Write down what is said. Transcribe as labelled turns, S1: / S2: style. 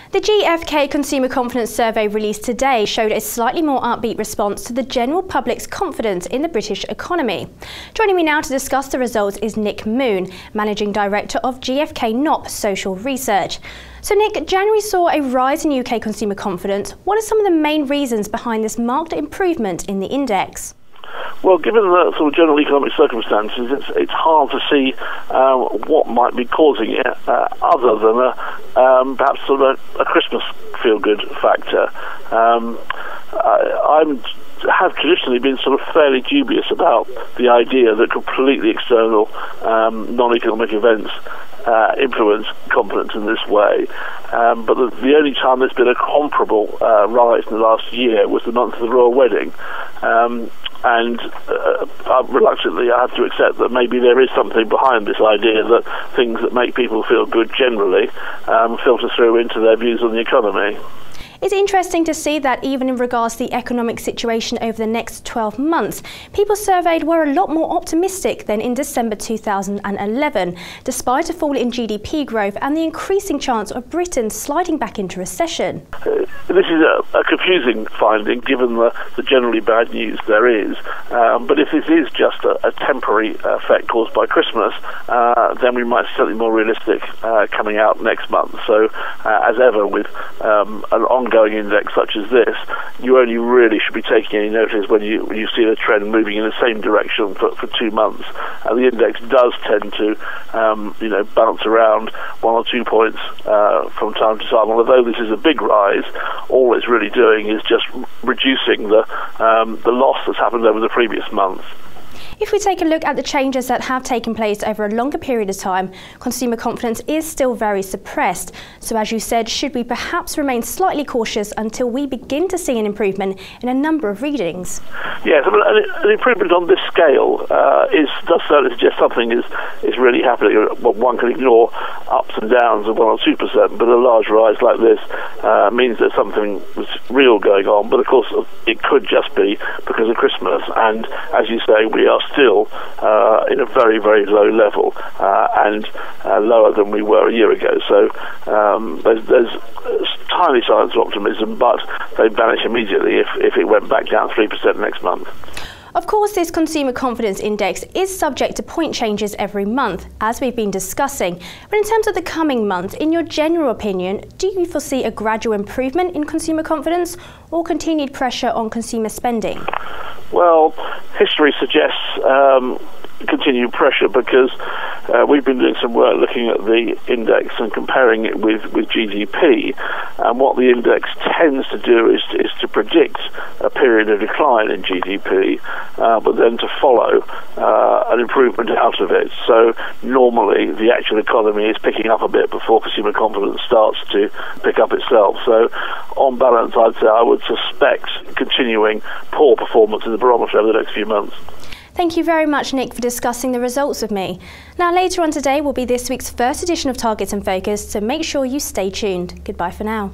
S1: The GfK Consumer Confidence Survey released today showed a slightly more upbeat response to the general public's confidence in the British economy. Joining me now to discuss the results is Nick Moon, Managing Director of GfK NOP Social Research. So Nick, January saw a rise in UK consumer confidence. What are some of the main reasons behind this marked improvement in the index?
S2: Well, given the sort of general economic circumstances, it's hard to see what might be causing it, other than perhaps sort of a Christmas feel-good factor. I have traditionally been sort of fairly dubious about the idea that completely external non-economic events influence confidence in this way. But the only time there's been a comparable rise in the last year was the month of the royal wedding. And reluctantly, I have to accept that maybe there is something behind this idea that things that make people feel good generally filter through into their views on the economy.
S1: It's interesting to see that even in regards to the economic situation over the next 12 months, people surveyed were a lot more optimistic than in December 2011, despite a fall in GDP growth and the increasing chance of Britain sliding back into recession.
S2: This is a confusing finding, given the generally bad news there is. But if this is just a temporary effect caused by Christmas, then we might see something more realistic coming out next month. So, as ever with an ongoing index such as this, you only really should be taking any notice when you see the trend moving in the same direction for 2 months. The index does tend to bounce around 1 or 2 points from time to time. Although this is a big rise, all it's really doing is just reducing the loss that's happened over the previous months.
S1: If we take a look at the changes that have taken place over a longer period of time, consumer confidence is still very suppressed. So as you said, should we perhaps remain slightly cautious until we begin to see an improvement in a number of readings?
S2: Yes, I mean, an improvement on this scale does certainly suggest something is really happening. Well, one can ignore ups and downs of 1 or 2%, but a large rise like this means there's something real going on. But of course, it could just be because of Christmas. And as you say, we are still in a very, very low level and lower than we were a year ago. So there's tiny signs of optimism, but they vanish immediately if it went back down 3% next month.
S1: Of course, this consumer confidence index is subject to point changes every month, as we've been discussing. But in terms of the coming month, in your general opinion, do you foresee a gradual improvement in consumer confidence or continued pressure on consumer spending?
S2: Well, history suggests continued pressure, because we've been doing some work looking at the index and comparing it with GDP, and what the index tends to do is to predict a period of decline in GDP, but then to follow an improvement out of it. So normally the actual economy is picking up a bit before consumer confidence starts to pick up itself. So on balance, I'd say I would suspect continuing poor performance in the barometer over the next few months.
S1: Thank you very much, Nick, for discussing the results with me. Now, later on today will be this week's first edition of Targets and Focus, so make sure you stay tuned. Goodbye for now.